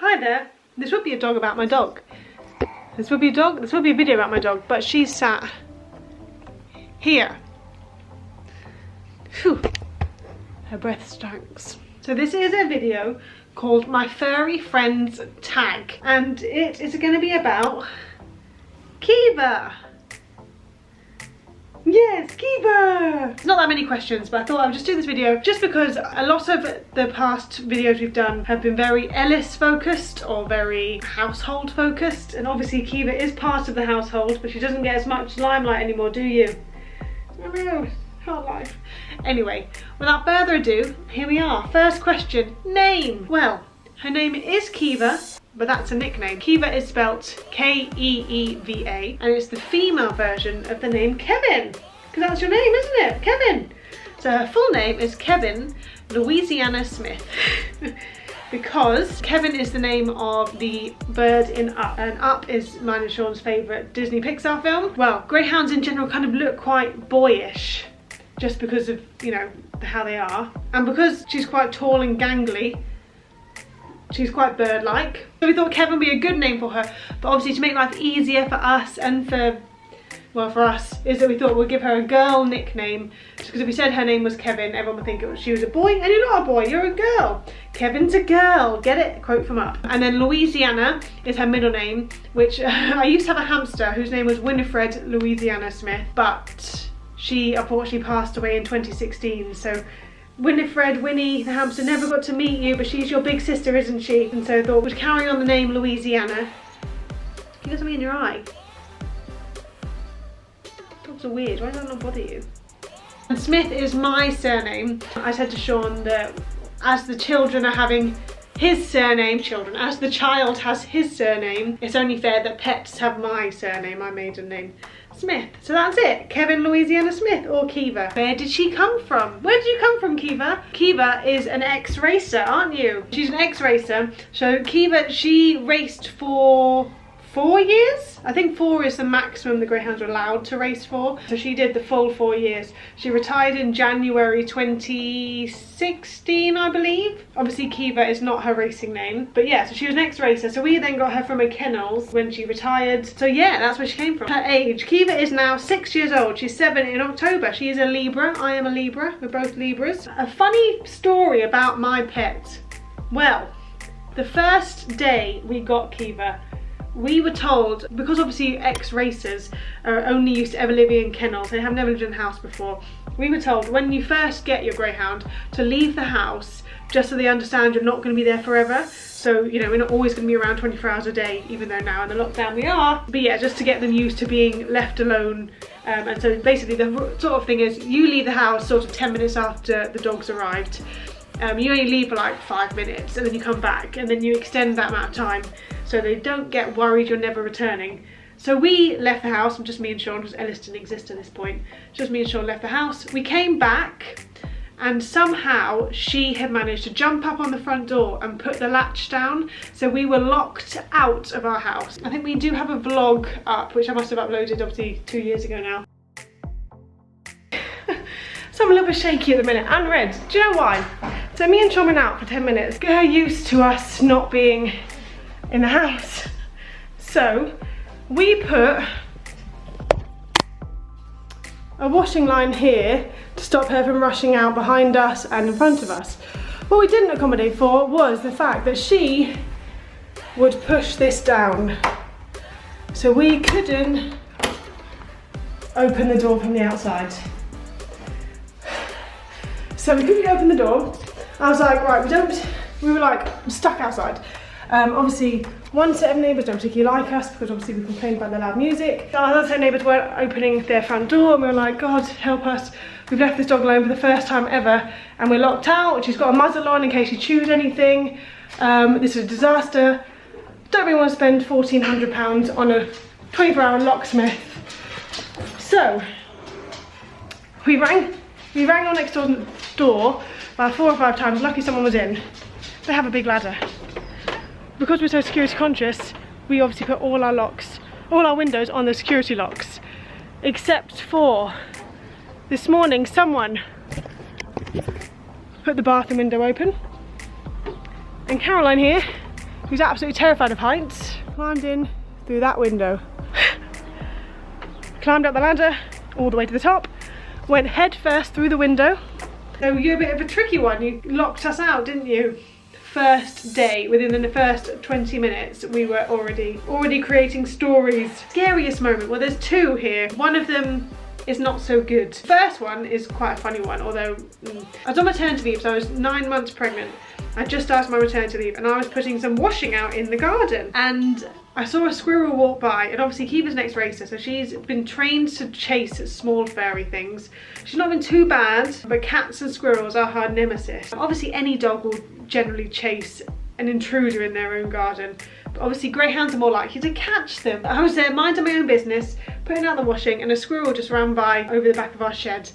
Hi there. This would be a dog about my dog. This would be a video about my dog, but she's sat here. Phew. Her breath stinks. So this is a video called My Furry Friends Tag, and it is going to be about Keeva. Yes, Keeva! It's not that many questions, but I thought I would just do this video just because a lot of the past videos we've done have been very Ellis focused or very household focused, and obviously Keeva is part of the household, but she doesn't get as much limelight anymore, do you? I know, hard life. Anyway, without further ado, here we are. First question, name. Well, her name is Keeva, but that's a nickname. Keeva is spelt K-E-E-V-A, and it's the female version of the name Kevin, because that's your name, isn't it? Kevin. So her full name is Kevin Louisiana Smith, because Kevin is the name of the bird in Up, and Up is mine and Sean's favourite Disney Pixar film. Well, greyhounds in general kind of look quite boyish, just because of, you know, how they are, and because she's quite tall and gangly, she's quite bird-like. So we thought Kevin would be a good name for her, but obviously to make life easier for us and for us, is that we thought we'd give her a girl nickname, just because if we said her name was Kevin, everyone would think she was a boy, and you're not a boy, you're a girl. Kevin's a girl, get it? Quote from Up. And then Louisiana is her middle name, which I used to have a hamster whose name was Winifred Louisiana Smith, but she unfortunately passed away in 2016, so Winifred, Winnie, the hamster, never got to meet you, but she's your big sister, isn't she? And so I thought we'd carry on the name Louisiana. You got something in your eye? Dogs are weird, why does that not bother you? And Smith is my surname. I said to Sean that as the children are having his surname, as the child has his surname, it's only fair that pets have my surname, my maiden name, Smith. So that's it, Kevin Louisiana Smith, or Keeva. Where did she come from? Where did you come from, Keeva? Keeva is an ex-racer, aren't you? She's an ex-racer. So Keeva, she raced for 4 years? I think 4 is the maximum the greyhounds are allowed to race for. So she did the full 4 years. She retired in January 2016, I believe. Obviously Keeva is not her racing name, but yeah, so she was an ex-racer. So we then got her from a kennels when she retired. So yeah, that's where she came from. Her age, Keeva is now 6 years old. She's 7 in October. She is a Libra, I am a Libra, we're both Libras. A funny story about my pet. Well, the first day we got Keeva, we were told, because obviously ex-racers are only used to ever living in kennels, they have never lived in a house before, we were told when you first get your greyhound to leave the house, just so they understand you're not going to be there forever. So, you know, we're not always going to be around 24 hours a day, even though now in the lockdown we are. But yeah, just to get them used to being left alone. And so basically the sort of thing is you leave the house sort of 10 minutes after the dogs arrived. You only leave for like 5 minutes and then you come back, and then you extend that amount of time so they don't get worried you're never returning. So we left the house, just me and Sean, because Ellis didn't exist at this point. Just me and Sean left the house. We came back and somehow she had managed to jump up on the front door and put the latch down. So we were locked out of our house. I think we do have a vlog up, which I must have uploaded obviously 2 years ago now. So I'm a little bit shaky at the minute and red. Do you know why? So me and Sean went out for 10 minutes. Get her used to us not being in the house. So we put a washing line here to stop her from rushing out behind us and in front of us. What we didn't accommodate for was the fact that she would push this down. So we couldn't open the door from the outside. So we couldn't open the door. I was like, right, we were like stuck outside. Obviously, one set of neighbours don't particularly like us because obviously we complained about the loud music. Our other set of neighbours weren't opening their front door, and we were like, God, help us. We've left this dog alone for the first time ever, and we're locked out. She's got a muzzle on in case she chews anything. This is a disaster. Don't really want to spend £1,400 on a 24-hour locksmith. So, we rang on next door's door about 4 or 5 times. Lucky someone was in. They have a big ladder. Because we're so security conscious, we obviously put all our locks, all our windows on the security locks, except for this morning someone put the bathroom window open, and Caroline here who's absolutely terrified of heights, climbed in through that window. Climbed up the ladder all the way to the top, went head first through the window. So you're a bit of a tricky one. You locked us out, didn't you? First day, within the first 20 minutes, we were already creating stories. Scariest moment, well there's two here. One of them is not so good. The first one is quite a funny one, although I was on maternity leave, so I was 9 months pregnant. I just started my maternity leave and I was putting some washing out in the garden and I saw a squirrel walk by, and obviously Keeva's next racer, so she's been trained to chase small furry things. She's not been too bad, but cats and squirrels are her nemesis. Obviously any dog will generally chase an intruder in their own garden, but obviously greyhounds are more likely to catch them. I was there minding my own business, putting out the washing, and a squirrel just ran by over the back of our shed.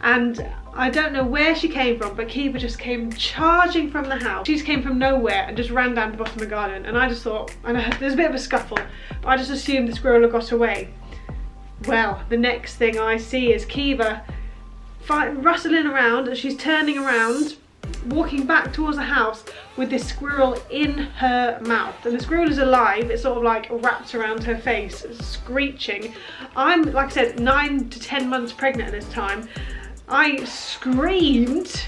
And I don't know where she came from, but Keeva just came charging from the house. She just came from nowhere and just ran down to the bottom of the garden. And I just thought, I know there's a bit of a scuffle, but I just assumed the squirrel had got away. Well, the next thing I see is Keeva rustling around, and she's turning around, walking back towards the house with this squirrel in her mouth. And the squirrel is alive, it's sort of like wrapped around her face, screeching. I'm, like I said, 9 to 10 months pregnant at this time. I screamed.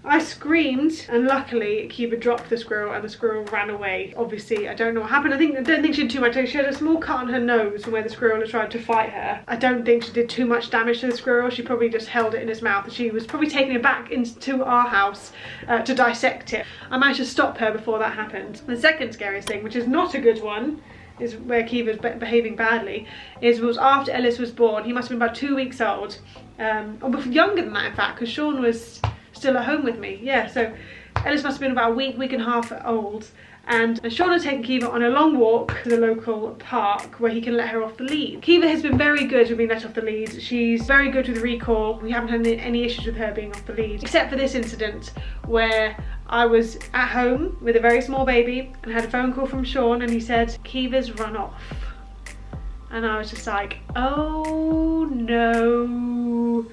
And luckily Keeva dropped the squirrel and the squirrel ran away. Obviously, I don't know what happened. I don't think she did too much. She had a small cut on her nose from where the squirrel had tried to fight her. I don't think she did too much damage to the squirrel. She probably just held it in its mouth, and she was probably taking it back into our house to dissect it. I managed to stop her before that happened. The second scariest thing, which is not a good one, is where Keeva's behaving badly, was after Ellis was born. He must have been about 2 weeks old, or younger than that in fact, because Sean was still at home with me. Yeah, so Ellis must have been about a week and a half old, and Sean had taken Keeva on a long walk to the local park where he can let her off the lead. Keeva has been very good with being let off the lead. She's very good with recall. We haven't had any issues with her being off the lead, except for this incident where I was at home with a very small baby and had a phone call from Sean, and he said, Keeva's run off. And I was just like, oh no.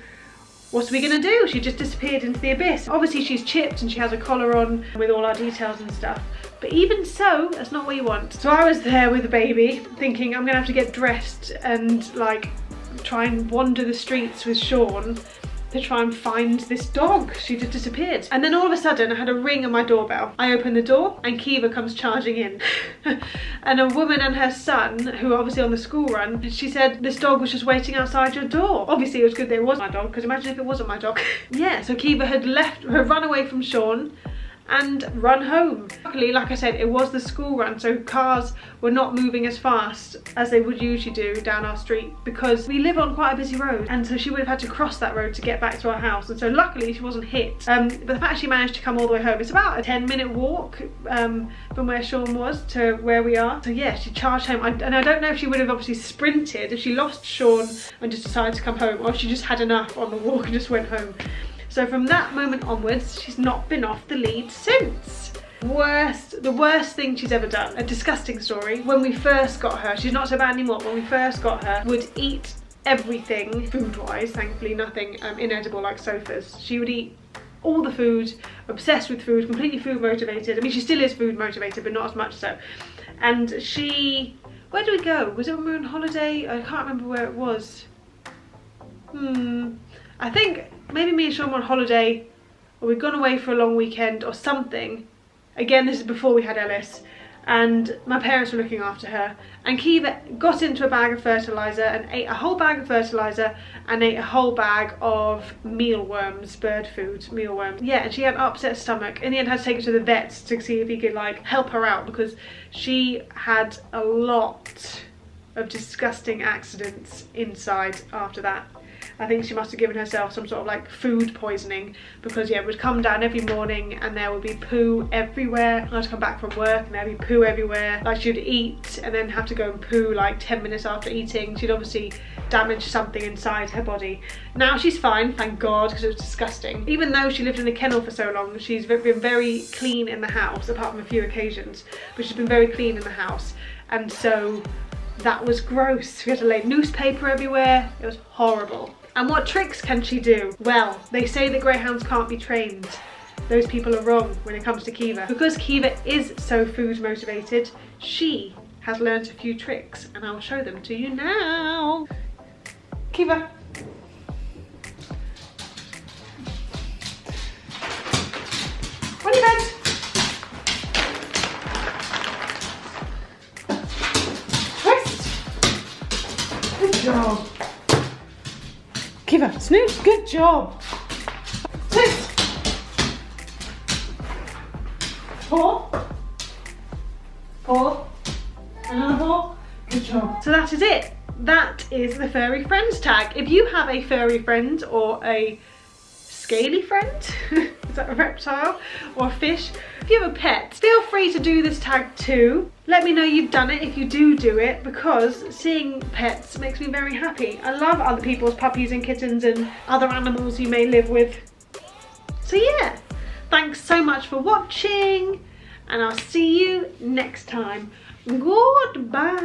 What are we gonna do? She just disappeared into the abyss. Obviously she's chipped and she has a collar on with all our details and stuff, but even so, that's not what you want. So I was there with the baby thinking I'm gonna have to get dressed and like try and wander the streets with Sean to try and find this dog. She just disappeared. And then all of a sudden I had a ring on my doorbell. I opened the door and Keeva comes charging in. And a woman and her son, who are obviously on the school run, she said this dog was just waiting outside your door. Obviously it was good that it was my dog, because imagine if it wasn't my dog. Yeah, so Keeva had run away from Sean and run home. Luckily, like I said, it was the school run, so cars were not moving as fast as they would usually do down our street, because we live on quite a busy road, and so she would have had to cross that road to get back to our house, and so luckily she wasn't hit. But the fact she managed to come all the way home, it's about a 10-minute walk from where Sean was to where we are. So yeah, she charged home, and I don't know if she would have obviously sprinted if she lost Sean and just decided to come home, or if she just had enough on the walk and just went home. So from that moment onwards, she's not been off the lead since. The worst thing she's ever done, a disgusting story. When we first got her, she's not so bad anymore, when we first got her, would eat everything food-wise, thankfully nothing inedible like sofas. She would eat all the food, obsessed with food, completely food motivated. I mean, she still is food motivated, but not as much so. And where did we go? Was it when we were on holiday? I can't remember where it was. I think maybe me and Sean were on holiday, or we'd gone away for a long weekend or something. Again, this is before we had Ellis, and my parents were looking after her, and Keeva got into a bag of fertiliser and ate a whole bag of fertiliser and ate a whole bag of mealworms, bird food, mealworms. Yeah, and she had an upset stomach. In the end, I had to take her to the vet to see if he could like help her out, because she had a lot of disgusting accidents inside after that. I think she must have given herself some sort of like food poisoning, because yeah, it would come down every morning and there would be poo everywhere. I'd come back from work and there'd be poo everywhere. Like she'd eat and then have to go and poo like 10 minutes after eating. She'd obviously damaged something inside her body. Now she's fine, thank God, because it was disgusting. Even though she lived in a kennel for so long, she's been very clean in the house, apart from a few occasions, but she's been very clean in the house. And so that was gross. We had to lay newspaper everywhere. It was horrible. And what tricks can she do? Well, they say that greyhounds can't be trained, those people are wrong when it comes to Keeva. Because Keeva is so food motivated, she has learned a few tricks and I'll show them to you now. Keeva. On your bed. Twist. Good job. Keeva, snooze. Good job. Twist. Paw. Paw. Another paw. Good job. So that is it. That is the furry friends tag. If you have a furry friend or a scaly friend, is that a reptile, or a fish, if you have a pet, feel free to do this tag too. Let me know you've done it if you do it, because seeing pets makes me very happy. I love other people's puppies and kittens and other animals you may live with. So yeah, thanks so much for watching and I'll see you next time. Goodbye.